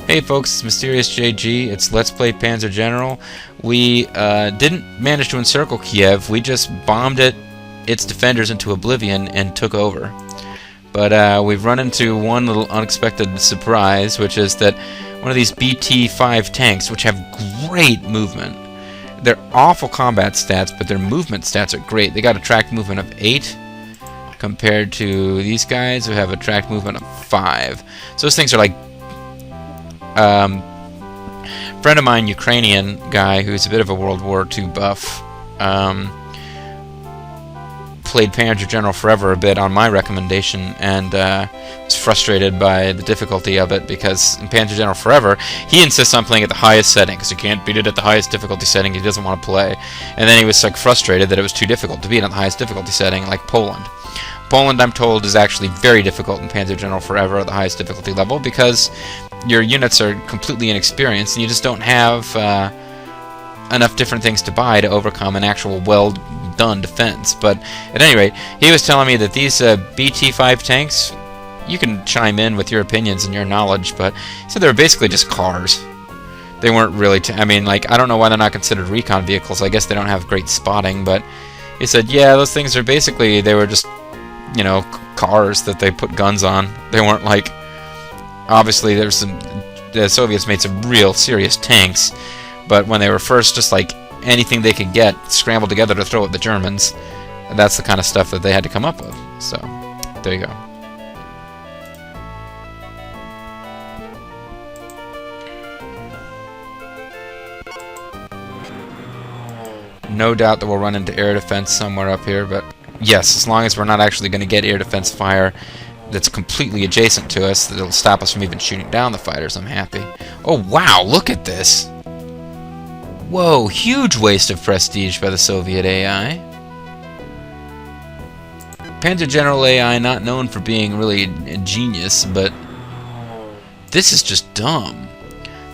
Hey folks, it's Mysterious JG. It's Let's Play Panzer General. We didn't manage to encircle Kiev. We just bombed its defenders into oblivion and took over. But we've run into one little unexpected surprise, which is that one of these BT-5 tanks, which have great movement. They're awful combat stats, but their movement stats are great. They got a tracked movement of 8 compared to these guys who have a tracked movement of 5. So those things are like friend of mine, Ukrainian guy who's a bit of a World War II buff, played Panzer General forever a bit on my recommendation, and was frustrated by the difficulty of it, because in Panzer General forever he insists on playing at the highest setting because you can't beat it at the highest difficulty setting. He doesn't want to play, and then he was like frustrated that it was too difficult to beat at the highest difficulty setting, like Poland. Poland, I'm told, is actually very difficult in Panzer General forever at the highest difficulty level because your units are completely inexperienced and you just don't have enough different things to buy to overcome an actual well-done defense. But at any rate, he was telling me that these BT-5 tanks, you can chime in with your opinions and your knowledge, but he said they were basically just cars. They weren't really, I mean, like, I don't know why they're not considered recon vehicles. I guess they don't have great spotting, but he said, yeah, those things are basically, they were just, you know, cars that they put guns on. They weren't like, obviously there's some, the Soviets made some real serious tanks, but when they were first just like anything they could get scrambled together to throw at the Germans, that's the kind of stuff that they had to come up with. So there you go. No doubt that we'll run into air defense somewhere up here, but yes, as long as we're not actually going to get air defense fire that's completely adjacent to us, that'll stop us from even shooting down the fighters, I'm happy. Oh wow, look at this! Whoa, huge waste of prestige by the Soviet AI. Panzer General AI not known for being really a genius, but this is just dumb.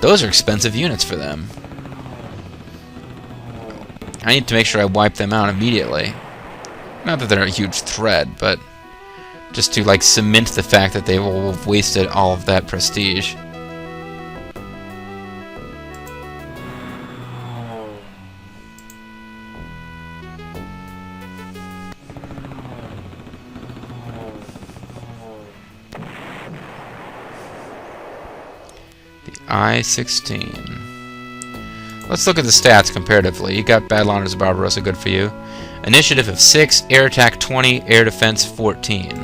Those are expensive units for them. I need to make sure I wipe them out immediately. Not that they're a huge threat, but just to like cement the fact that they've all wasted all of that prestige. The I-16. Let's look at the stats comparatively. You got Battle Honors of Barbarossa, good for you. Initiative of 6, air attack 20, air defense 14.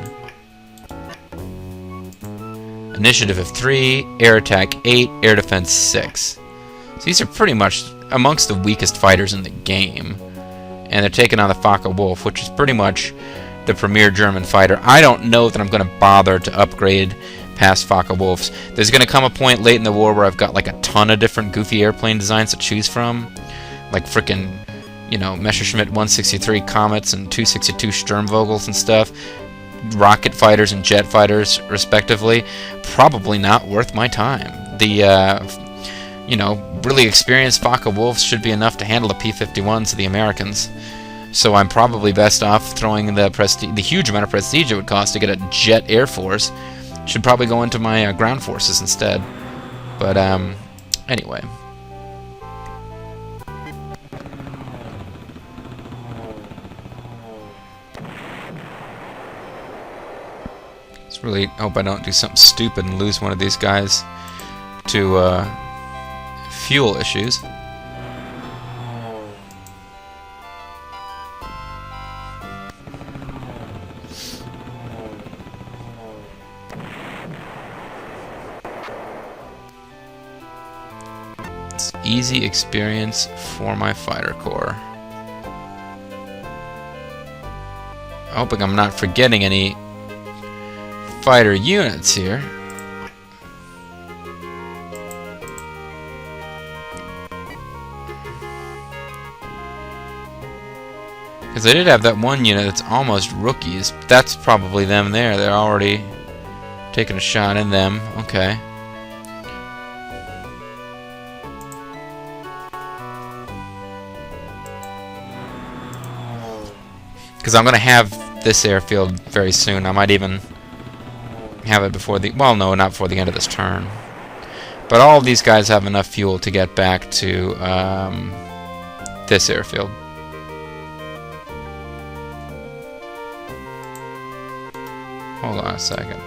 Initiative of 3, air attack 8, air defense 6. So these are pretty much amongst the weakest fighters in the game. And they're taking on the Focke-Wulf, which is pretty much the premier German fighter. I don't know that I'm going to bother to upgrade past Focke-Wulfs. There's going to come a point late in the war where I've got like a ton of different goofy airplane designs to choose from. Like frickin', you know, Messerschmitt 163 Comets and 262 Sturmvogels and stuff. Rocket fighters and jet fighters, respectively. Probably not worth my time. The, you know, really experienced Focke-Wulfs should be enough to handle the P-51s of the Americans. So I'm probably best off throwing the huge amount of prestige it would cost to get a jet air force. Should probably go into my ground forces instead. But, anyway. Just really hope I don't do something stupid and lose one of these guys to fuel issues. It's easy experience for my fighter corps. Hoping I'm not forgetting any fighter units here. Because I did have that one unit that's almost rookies. But that's probably them there. They're already taking a shot in them. Okay. Because I'm going to have this airfield very soon. I might even have it before the... Well, no, not before the end of this turn. But all of these guys have enough fuel to get back to this airfield. Hold on a second.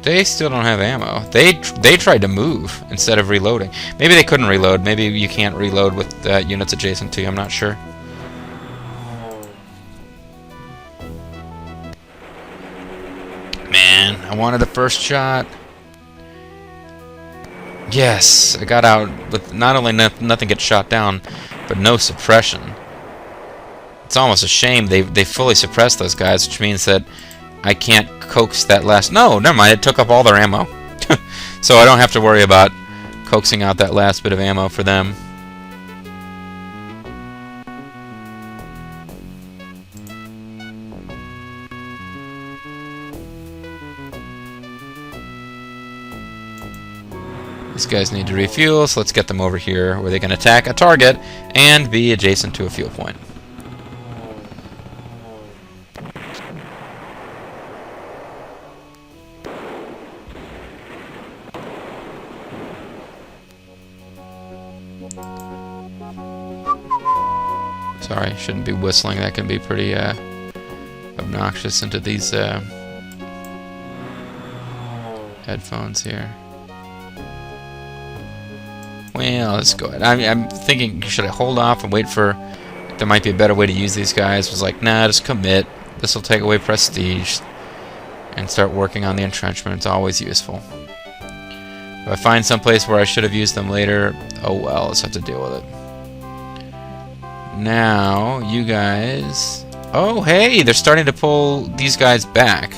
They still don't have ammo. They tried to move instead of reloading. Maybe they couldn't reload. Maybe you can't reload with units adjacent to you. I'm not sure. Man, I wanted the first shot. Yes, I got out with not only nothing gets shot down, but no suppression. It's almost a shame they fully suppressed those guys, which means that I can't coax that last... No, never mind, it took up all their ammo. So I don't have to worry about coaxing out that last bit of ammo for them. These guys need to refuel, so let's get them over here where they can attack a target and be adjacent to a fuel point. Sorry, shouldn't be whistling. That can be pretty obnoxious into these headphones here. Well, let's go ahead. I'm thinking, should I hold off and wait for... There might be a better way to use these guys. I was like, nah, just commit. This will take away prestige. And start working on the entrenchment. It's always useful. If I find someplace where I should have used them later, oh well, let's have to deal with it. Now, you guys... Oh, hey, they're starting to pull these guys back.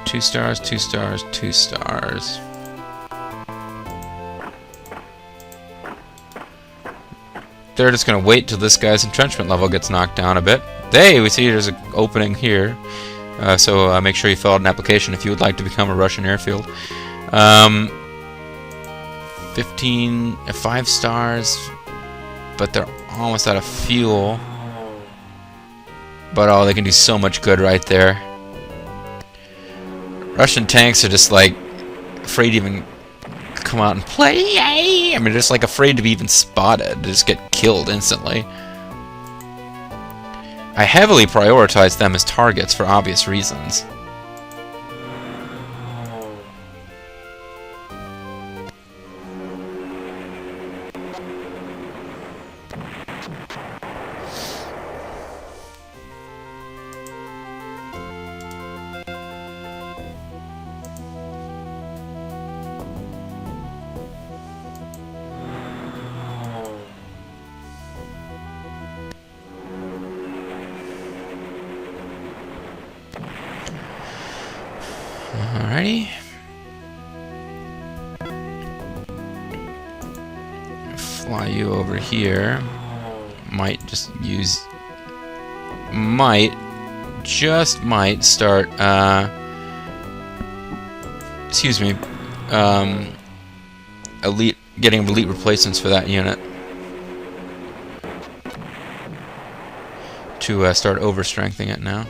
Two stars, 2 stars, 2 stars. They're just going to wait till this guy's entrenchment level gets knocked down a bit. Hey, we see there's an opening here. So make sure you fill out an application if you would like to become a Russian airfield. 5 stars, but they're almost out of fuel. But oh, they can do so much good right there. Russian tanks are just like afraid to even come out and play. I mean, they're just like afraid to be even spotted. They just get killed instantly. I heavily prioritize them as targets for obvious reasons. Alrighty. Fly you over here. Might just use... just might start, excuse me, getting elite replacements for that unit. To start over-strengthening it now.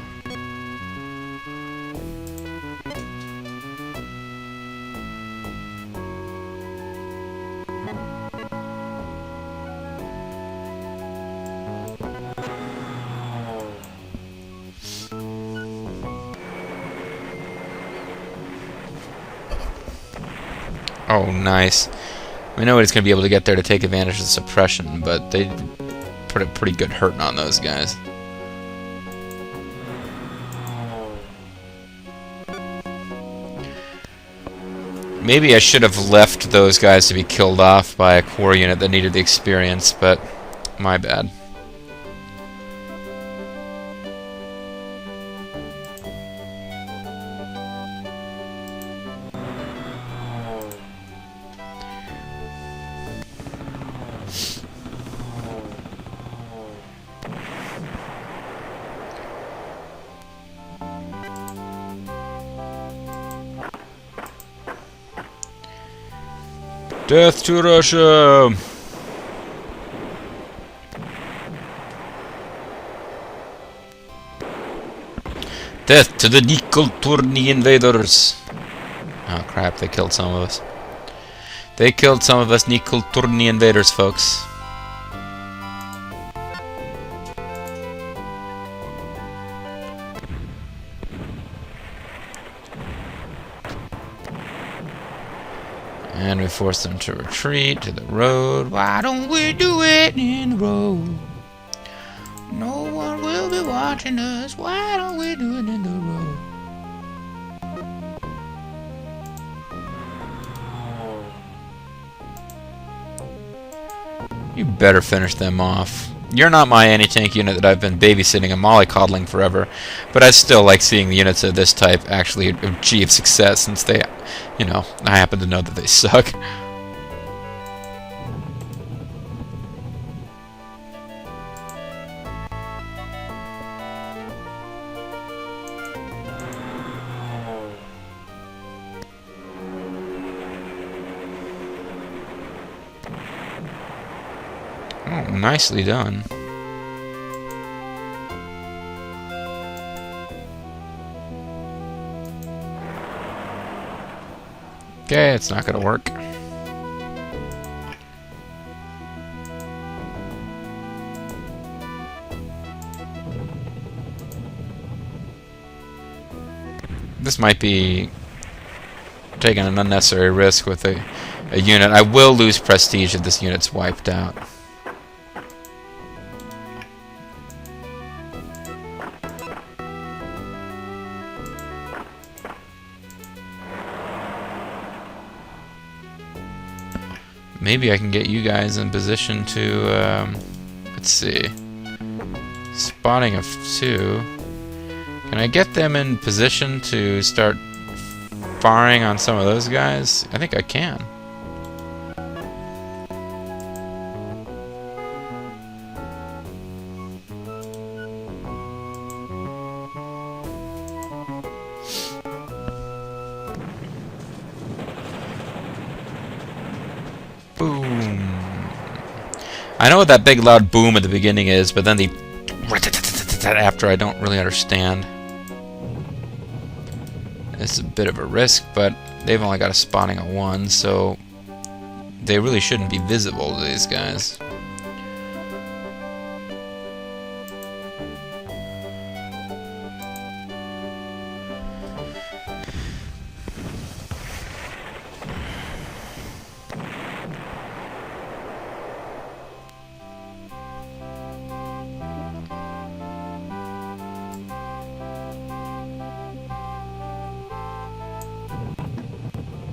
Oh, nice. We know he's going to be able to get there to take advantage of the suppression, but they put a pretty good hurting on those guys. Maybe I should have left those guys to be killed off by a core unit that needed the experience, but my bad. Death to Russia! Death to the Nikulturni invaders! Oh crap, they killed some of us. They killed some of us Nikulturni invaders, folks. And we force them to retreat to the road. Why don't we do it in the road? No one will be watching us. Why don't we do it in the road? You better finish them off. You're not my anti-tank unit that I've been babysitting and mollycoddling forever, but I still like seeing the units of this type actually achieve success, since they, you know, I happen to know that they suck. Oh, nicely done. Okay, it's not gonna work. This might be taking an unnecessary risk with a unit. I will lose prestige if this unit's wiped out. Maybe I can get you guys in position to, let's see, spotting of 2. Can I get them in position to start firing on some of those guys? I think I can. Boom. I know what that big loud boom at the beginning is, but then the after I don't really understand. It's a bit of a risk, but they've only got a spotting of 1, so they really shouldn't be visible to these guys.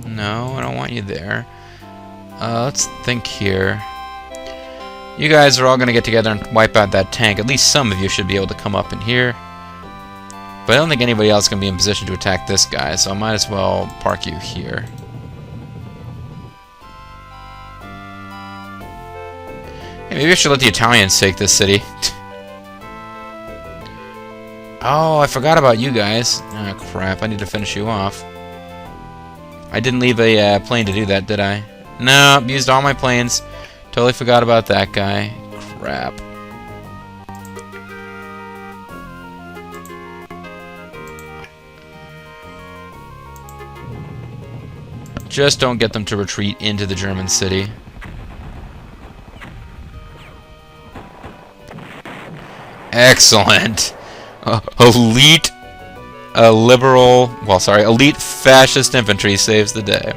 No, I don't want you there. Let's think here. You guys are all going to get together and wipe out that tank. At least some of you should be able to come up in here. But I don't think anybody else can be in position to attack this guy, so I might as well park you here. Hey, maybe I should let the Italians take this city. Oh, I forgot about you guys. Oh, crap. I need to finish you off. I didn't leave a plane to do that, did I? No, used all my planes. Totally forgot about that guy. Crap. Just don't get them to retreat into the German city. Excellent. Elite elite fascist infantry saves the day.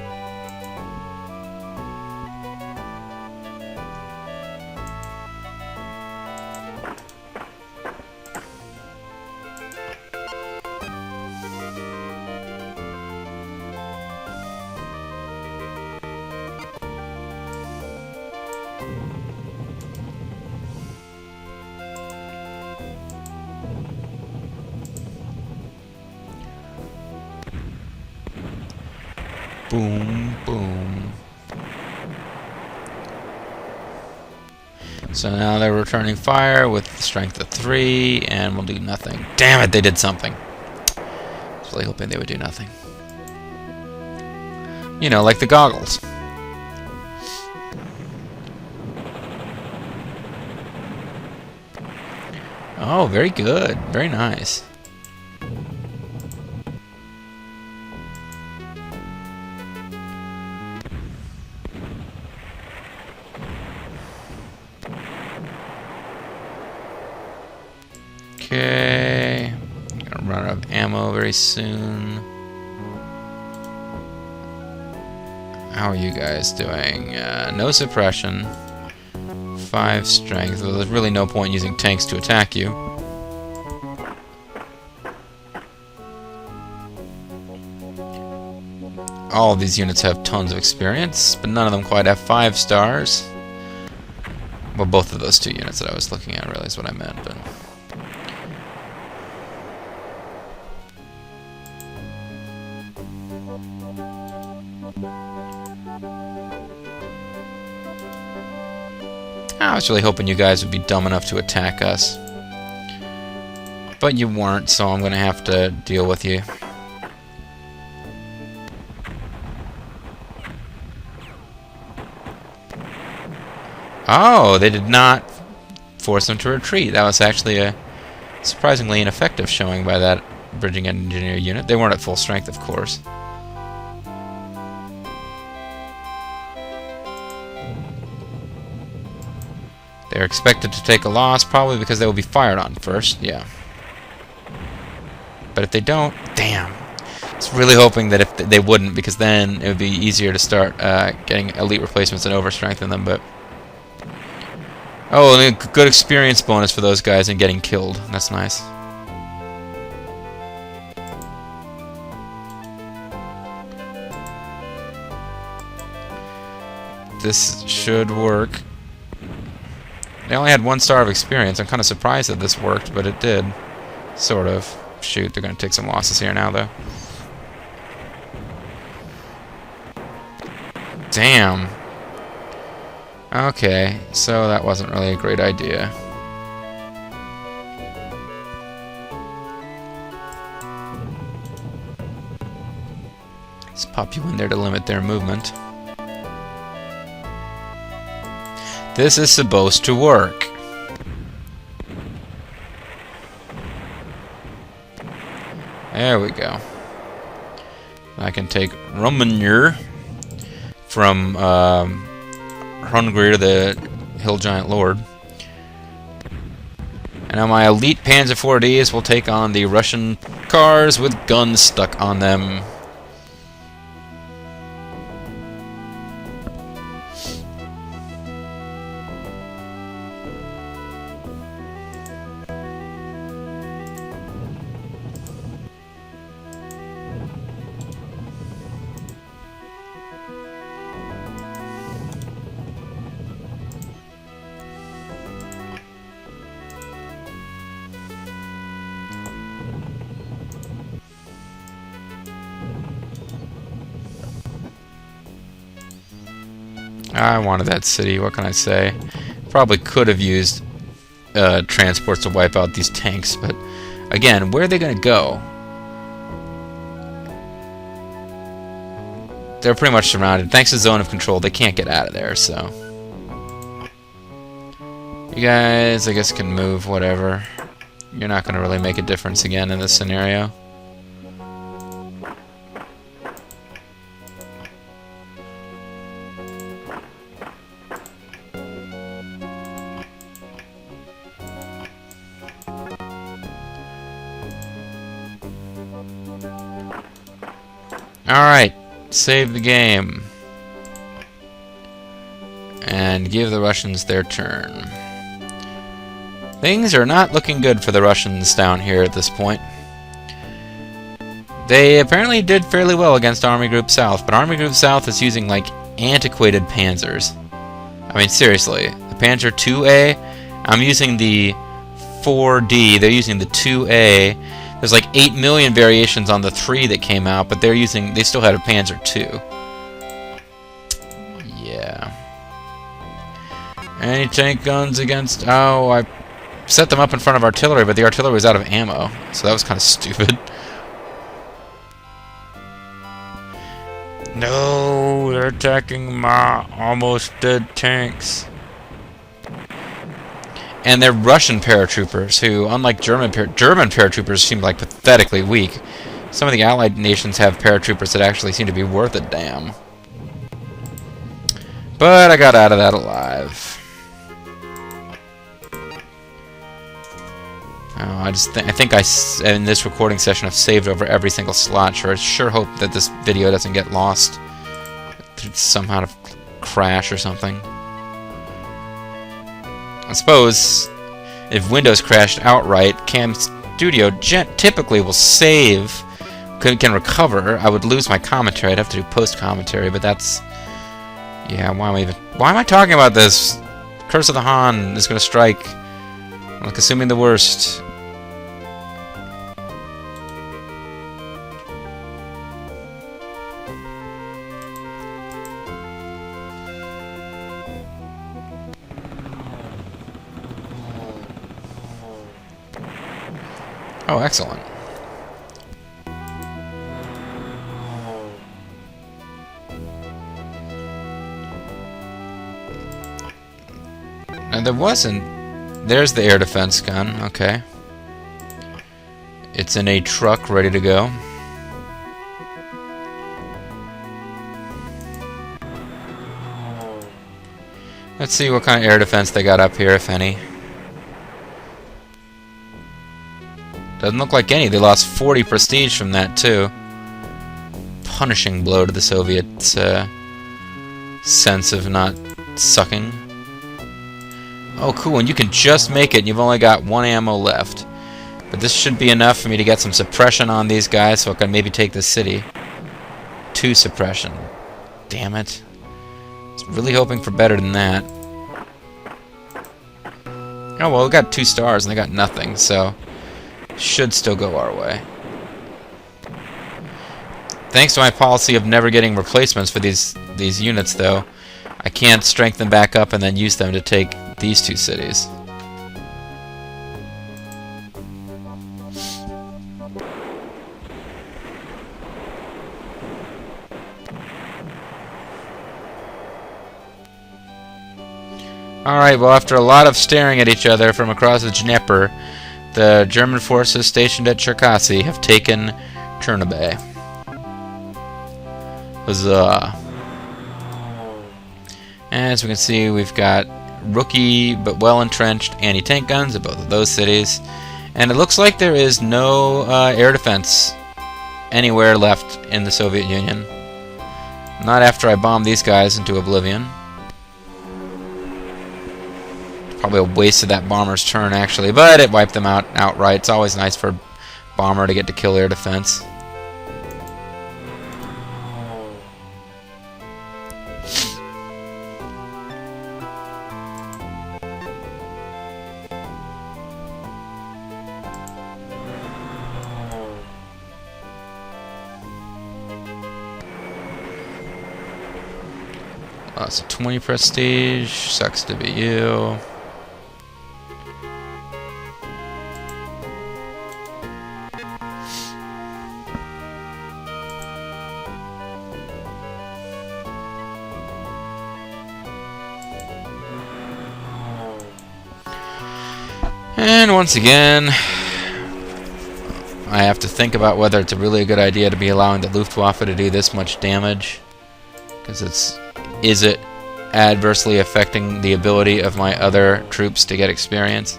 Boom, boom. So now they're returning fire with strength of 3, and we'll do nothing. Damn it, they did something. I was really hoping they would do nothing. You know, like the goggles. Oh, very good. Very nice. Okay. I'm gonna run out of ammo very soon. How are you guys doing? No suppression. 5 strength. Well, there's really no point using tanks to attack you. All of these units have tons of experience, but none of them quite have 5 stars. Well, both of those 2 units that I was looking at really is what I meant, but... I was really hoping you guys would be dumb enough to attack us. But you weren't, so I'm gonna have to deal with you. Oh, they did not force them to retreat. That was actually a surprisingly ineffective showing by that bridging engineer unit. They weren't at full strength, of course. They're expected to take a loss, probably because they will be fired on first, yeah. But if they don't, damn. I was really hoping that if they wouldn't, because then it would be easier to start getting elite replacements and overstrengthen them, but... Oh, and a good experience bonus for those guys in getting killed. That's nice. This should work. They only had 1 star of experience. I'm kind of surprised that this worked, but it did. Sort of. Shoot, they're going to take some losses here now, though. Damn. Okay, so that wasn't really a great idea. Let's pop you in there to limit their movement. This is supposed to work. There we go. I can take Romanier from Hungary, the Hill Giant Lord. And now my elite Panzer 4Ds will take on the Russian cars with guns stuck on them. I wanted that city, what can I say? Probably could have used transports to wipe out these tanks, but again, where are they going to go? They're pretty much surrounded. Thanks to zone of control, they can't get out of there, so... You guys, I guess, can move, whatever. You're not going to really make a difference again in this scenario. Alright, save the game. And give the Russians their turn. Things are not looking good for the Russians down here at this point. They apparently did fairly well against Army Group South, but Army Group South is using, like, antiquated Panzers. I mean, seriously. The Panzer 2A, I'm using the 4D, they're using the 2A. There's like 8 million variations on the 3 that came out, but they still had a Panzer 2. Yeah. Anti-tank guns against... Oh, I set them up in front of artillery, but the artillery was out of ammo, so that was kind of stupid. No, they're attacking my almost dead tanks. And they're Russian paratroopers who, unlike German paratroopers, seem like pathetically weak. Some of the Allied nations have paratroopers that actually seem to be worth a damn. But I got out of that alive. Oh, I think in this recording session I've saved over every single slot. I sure hope that this video doesn't get lost through some kind of crash or something. I suppose if Windows crashed outright, Cam Studio typically will save, can recover. I would lose my commentary. I'd have to do post-commentary, but that's... Yeah, why am I talking about this? Curse of the Han is going to strike. I'm like assuming the worst. Oh, excellent. And there wasn't... There's the air defense gun, okay. It's in a truck ready to go. Let's see what kind of air defense they got up here, if any. Doesn't look like any. They lost 40 prestige from that, too. Punishing blow to the Soviets' sense of not sucking. Oh, cool, and you can just make it, and you've only got 1 ammo left. But this should be enough for me to get some suppression on these guys, so I can maybe take the city. 2 suppression. Damn it. I was really hoping for better than that. Oh, well, we got 2 stars, and they got nothing, so... should still go our way. Thanks to my policy of never getting replacements for these units, though, I can't strengthen back up and then use them to take these 2 cities. Alright, well, after a lot of staring at each other from across the Dnieper, the German forces stationed at Cherkasy have taken Chernobyl. Huzzah. As we can see, we've got rookie but well-entrenched anti-tank guns at both of those cities. And it looks like there is no air defense anywhere left in the Soviet Union. Not after I bomb these guys into oblivion. Probably a waste of that bomber's turn, actually, but it wiped them out outright. It's always nice for a bomber to get to kill air defense. So 20 prestige, sucks to be you. And once again, I have to think about whether it's a really good idea to be allowing the Luftwaffe to do this much damage. Because is it adversely affecting the ability of my other troops to get experience?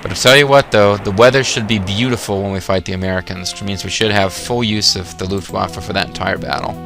But I'll tell you what, though, the weather should be beautiful when we fight the Americans, which means we should have full use of the Luftwaffe for that entire battle.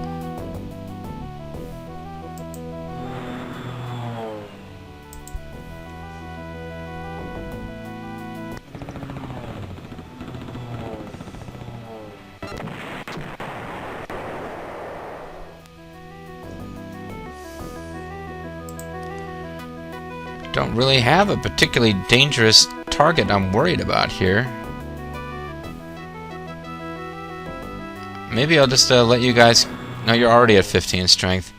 Don't really have a particularly dangerous target I'm worried about here. Maybe I'll just let you guys... No, you're already at 15 strength.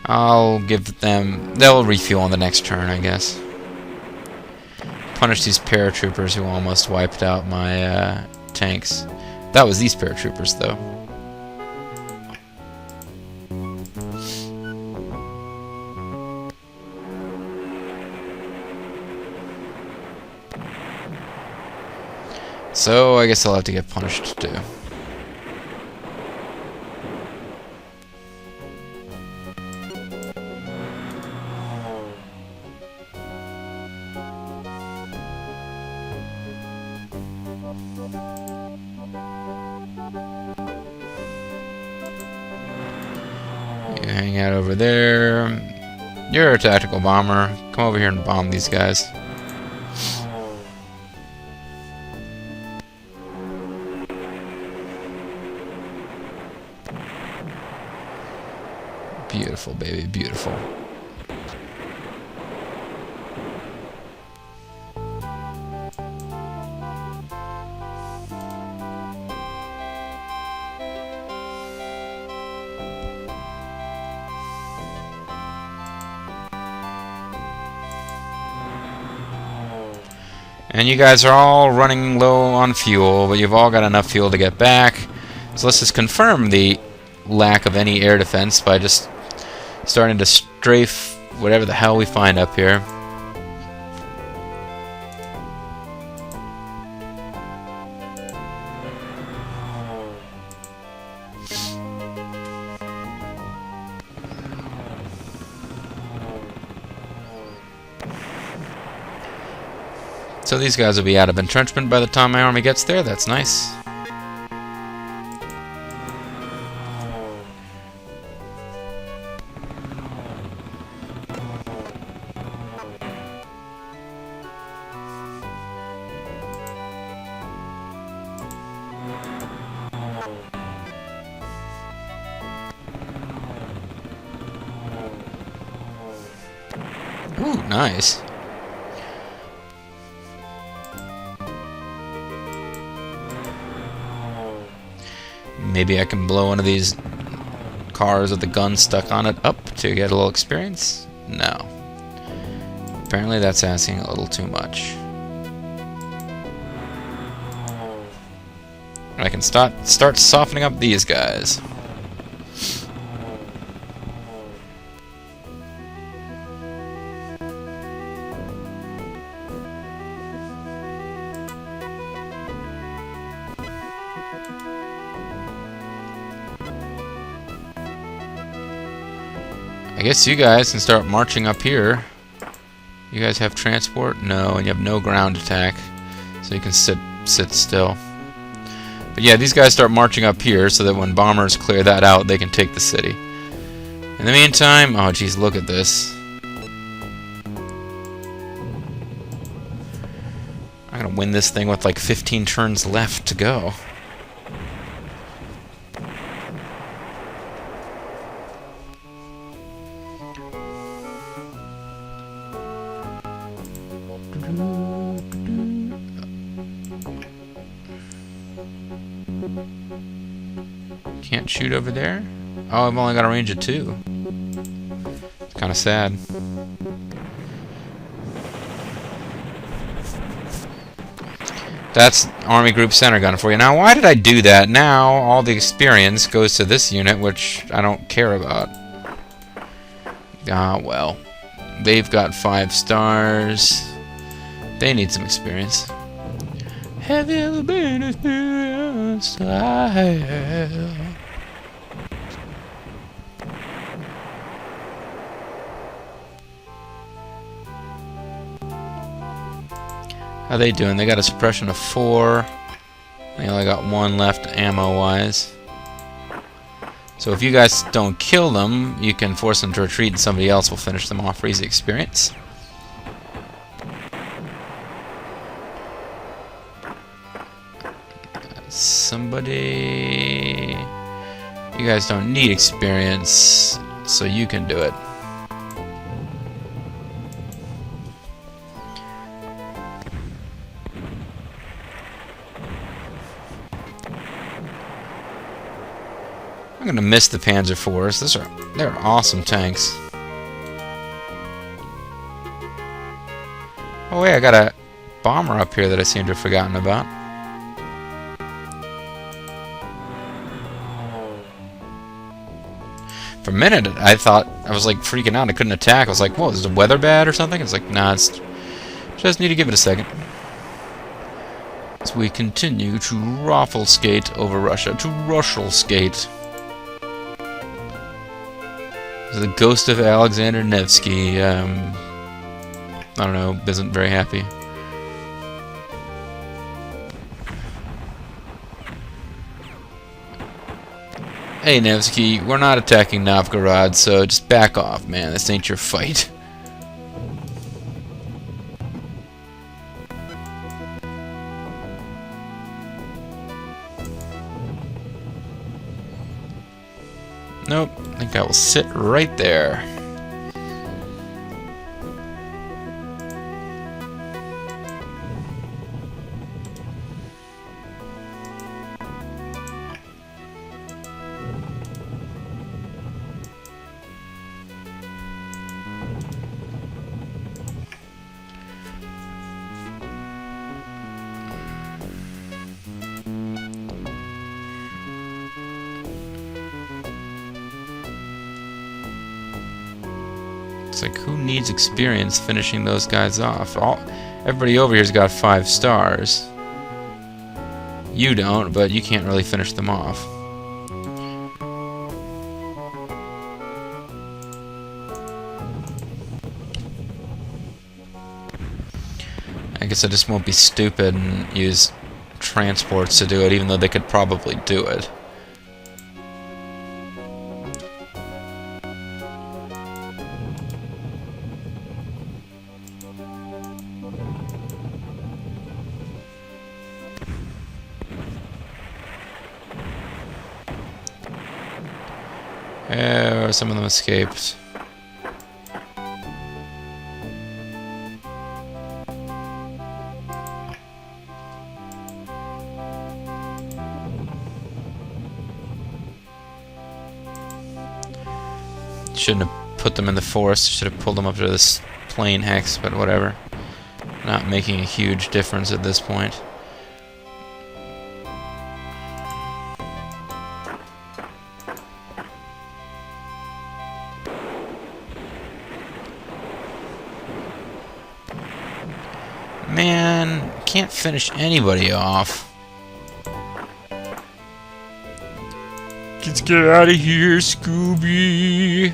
I'll give them... They'll refuel on the next turn, I guess. punish these paratroopers who almost wiped out my tanks. That was these paratroopers, though. So I guess I'll have to get punished too. You hang out over there. You're a tactical bomber. Come over here and bomb these guys. Beautiful, baby, beautiful. And you guys are all running low on fuel, but you've all got enough fuel to get back. So let's just confirm the lack of any air defense by just starting to strafe whatever the hell we find up here. So these guys will be out of entrenchment by the time my army gets there. That's nice. Ooh, nice. Maybe I can blow one of these cars with the gun stuck on it up to get a little experience? No. Apparently that's asking a little too much. I can start softening up these guys. I guess you guys can start marching up here. You guys have transport? No, and you have no ground attack. So you can sit still. But yeah, these guys start marching up here so that when bombers clear that out, they can take the city. In the meantime, oh geez, look at this. I'm gonna win this thing with like 15 turns left to go. Can't shoot over there? Oh, I've only got a range of 2. It's kind of sad. That's Army Group Center Gun for you. Now, why did I do that? Now, all the experience goes to this unit, which I don't care about. Ah, well. They've got 5 stars. They need some experience. Have you ever been experienced? I have. How they doing? They got a suppression of 4. They only got 1 left ammo-wise. So if you guys don't kill them, you can force them to retreat and somebody else will finish them off for easy experience. Somebody... You guys don't need experience, so you can do it. I'm gonna miss the Panzer IVs. They're awesome tanks. Oh wait, I got a bomber up here that I seem to have forgotten about. For a minute, I thought, I was like freaking out. I couldn't attack. I was like, whoa, is the weather bad or something? It's like, nah, it's just need to give it a second. As we continue to raffle-skate over Russia. To Russell-skate. The ghost of Alexander Nevsky, I don't know, isn't very happy. Hey Nevsky, we're not attacking Novgorod, so just back off, man. This ain't your fight. Nope, I think I will sit right there. It's like, who needs experience finishing those guys off? Everybody over here's got 5 stars. You don't, but you can't really finish them off. I guess I just won't be stupid and use transports to do it, even though they could probably do it. Some of them escaped. Shouldn't have put them in the forest. Should have pulled them up to this plain hex, but whatever. Not making a huge difference at this point. Man, can't finish anybody off. Let's get out of here, Scooby.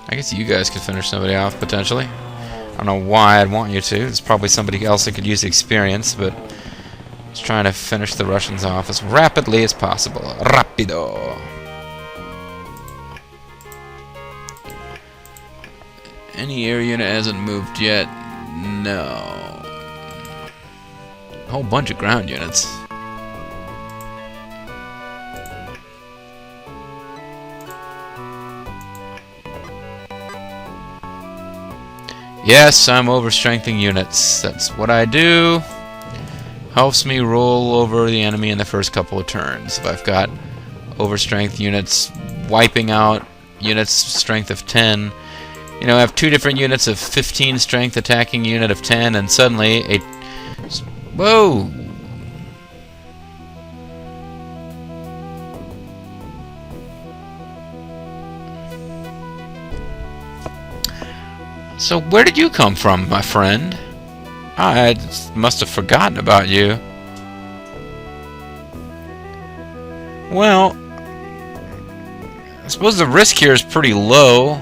I guess you guys could finish somebody off, potentially. I don't know why I'd want you to. There's probably somebody else that could use experience, but just trying to finish the Russians off as rapidly as possible. Rapido. Any air unit hasn't moved yet? No. A whole bunch of ground units. Yes, I'm overstrengthening units. That's what I do. Helps me roll over the enemy in the first couple of turns. If I've got overstrength units wiping out units strength of 10, you know, I have 2 different units of 15 strength attacking unit of 10, and suddenly a... Whoa! So where did you come from, my friend? I must have forgotten about you. Well, I suppose the risk here is pretty low.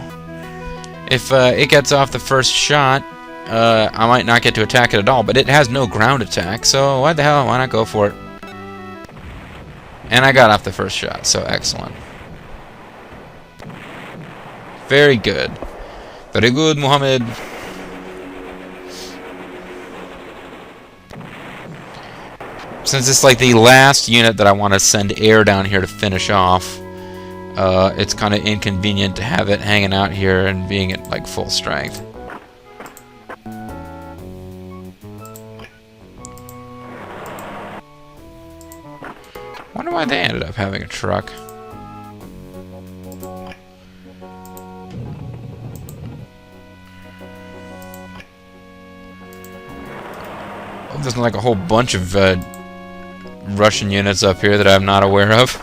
If it gets off the first shot, I might not get to attack it at all, but it has no ground attack, so what the hell, why not go for it? And I got off the first shot, so excellent. Very good. Very good, Mohammed. Since it's like the last unit that I want to send air down here to finish off, it's kind of inconvenient to have it hanging out here and being at like full strength. Wonder why they ended up having a truck. There's like a whole bunch of Russian units up here that I'm not aware of.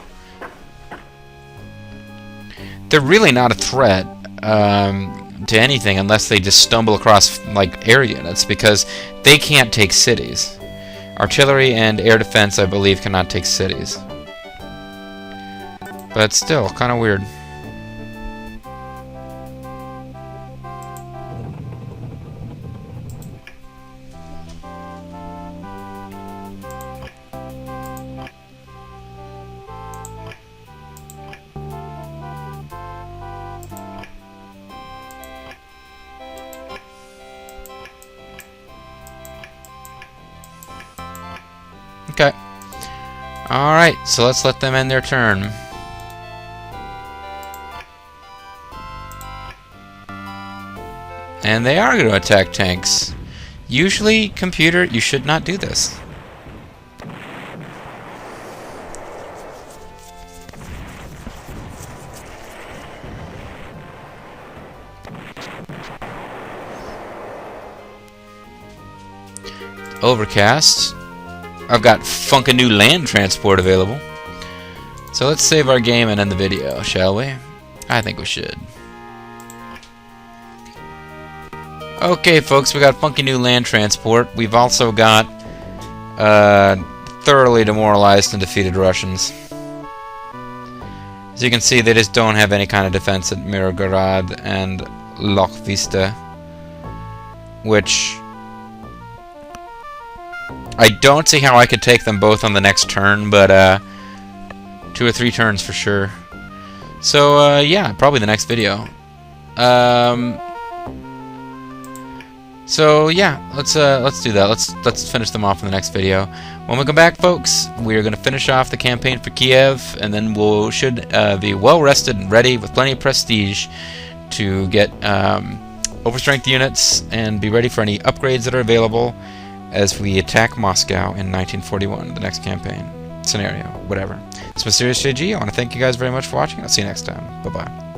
They're really not a threat to anything unless they just stumble across like air units, because they can't take cities. Artillery and air defense, I believe, cannot take cities. But still, kind of weird. Okay. Alright, so let's let them end their turn. And they are going to attack tanks. Usually, computer, you should not do this. Overcast. I've got funkin' new land transport available. So let's save our game and end the video, shall we? I think we should. Okay, folks, we got funky new land transport. We've also got thoroughly demoralized and defeated Russians. As you can see, they just don't have any kind of defense at Mirogorod and Loch Vista, which I don't see how I could take them both on the next turn, but 2 or 3 turns for sure. So yeah, probably the next video. So yeah, let's do that. Let's finish them off in the next video. When we come back, folks, we are going to finish off the campaign for Kiev, and then we should be well rested and ready with plenty of prestige to get overstrength units and be ready for any upgrades that are available as we attack Moscow in 1941, the next campaign scenario, whatever. It's Mysterious JG. I want to thank you guys very much for watching. I'll see you next time. Bye bye.